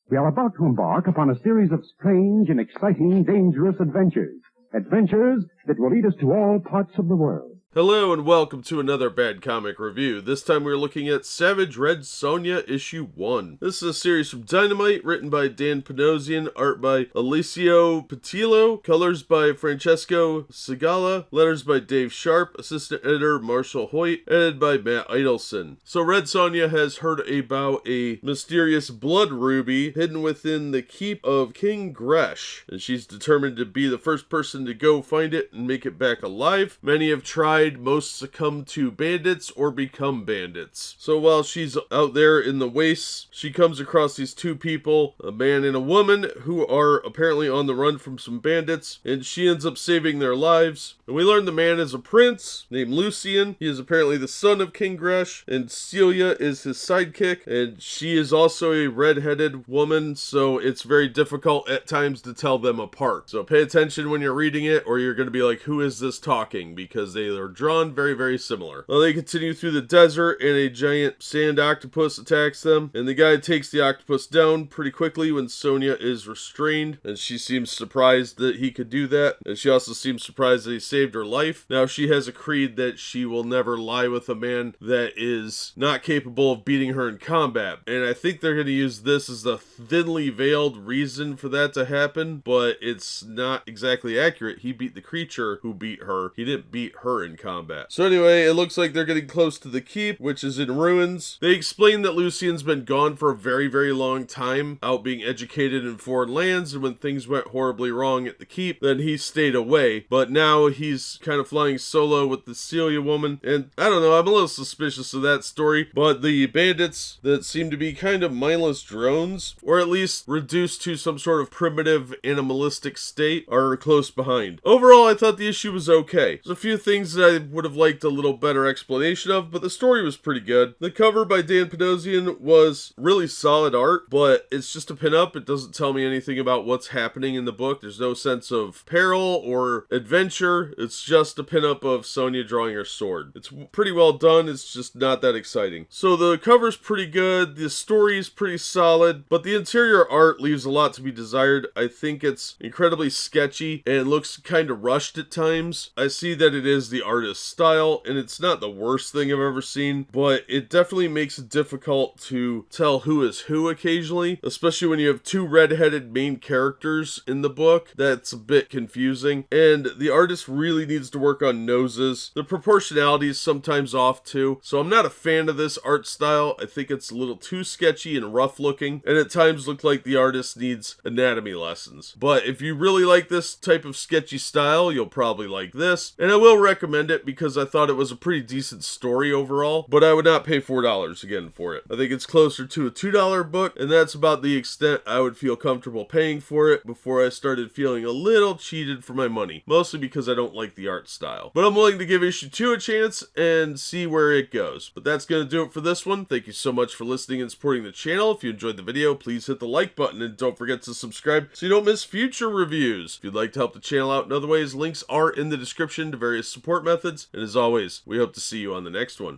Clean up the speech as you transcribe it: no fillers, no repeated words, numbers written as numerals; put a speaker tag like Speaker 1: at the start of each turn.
Speaker 1: We are about to embark upon a series of strange and exciting, dangerous adventures. Adventures that will lead us to all parts of the world.
Speaker 2: Hello and welcome to another Bad Comic Review. This time we're looking at Savage Red Sonja issue 1. This is a series from Dynamite, written by Dan Panosian, art by Alessio Petillo, colors by Francesco Segala, letters by Dave Sharpe, assistant editor Marshall Hoyt, edited by Matt Idelson. So Red Sonja has heard about a mysterious blood ruby hidden within the keep of King Gresh, and she's determined to be the first person to go find it and make it back alive. Many have tried, most succumb to bandits or become bandits. So while she's out there in the wastes, she comes across these two people, a man and a woman, who are apparently on the run from some bandits, and she ends up saving their lives. And we learn the man is a prince named Lucian. He is apparently the son of King Gresh, and Celia is his sidekick, and she is also a red-headed woman, so it's very difficult at times to tell them apart. So pay attention when you're reading it, or you're going to be like, who is this talking? Because they are drawn very, very similar. Well, they continue through the desert, and a giant sand octopus attacks them, and the guy takes the octopus down pretty quickly when Sonja is restrained, and she seems surprised that he could do that, and she also seems surprised that he saved her life. Now, she has a creed that she will never lie with a man that is not capable of beating her in combat, and I think they're going to use this as a thinly veiled reason for that to happen, but it's not exactly accurate. He beat the creature who beat her. He didn't beat her in combat. So anyway, it looks like they're getting close to the keep, which is in ruins. They explain that Lucian's been gone for a very, very long time, out being educated in foreign lands, and when things went horribly wrong at the keep, then he stayed away. But now he's kind of flying solo with the Celia woman, and I don't know, I'm a little suspicious of that story, but the bandits that seem to be kind of mindless drones, or at least reduced to some sort of primitive animalistic state, are close behind. Overall, I thought the issue was okay. There's a few things that I would have liked a little better explanation of, but the story was pretty good. The cover by Dan Panosian was really solid art, but it's just a pin-up. It doesn't tell me anything about what's happening in the book. There's no sense of peril or adventure. It's just a pin-up of Sonja drawing her sword. It's pretty well done. It's just not that exciting. So the cover's pretty good. The story is pretty solid, but the interior art leaves a lot to be desired. I think it's incredibly sketchy and it looks kind of rushed at times. I see that it is the artist's style, and it's not the worst thing I've ever seen, but it definitely makes it difficult to tell who is who occasionally, especially when you have two red-headed main characters in the book. That's a bit confusing, and the artist really needs to work on noses. The proportionality is sometimes off too, so I'm not a fan of this art style. I think it's a little too sketchy and rough looking, and at times look like the artist needs anatomy lessons. But if you really like this type of sketchy style, you'll probably like this, and I will recommend it because I thought it was a pretty decent story overall, but I would not pay $4 again for it. I think it's closer to a $2 book, and that's about the extent I would feel comfortable paying for it before I started feeling a little cheated for my money, mostly because I don't like the art style. But I'm willing to give issue 2 a chance and see where it goes. But that's going to do it for this one. Thank you so much for listening and supporting the channel. If you enjoyed the video, please hit the like button and don't forget to subscribe so you don't miss future reviews. If you'd like to help the channel out in other ways, links are in the description to various support methods. And as always, we hope to see you on the next one.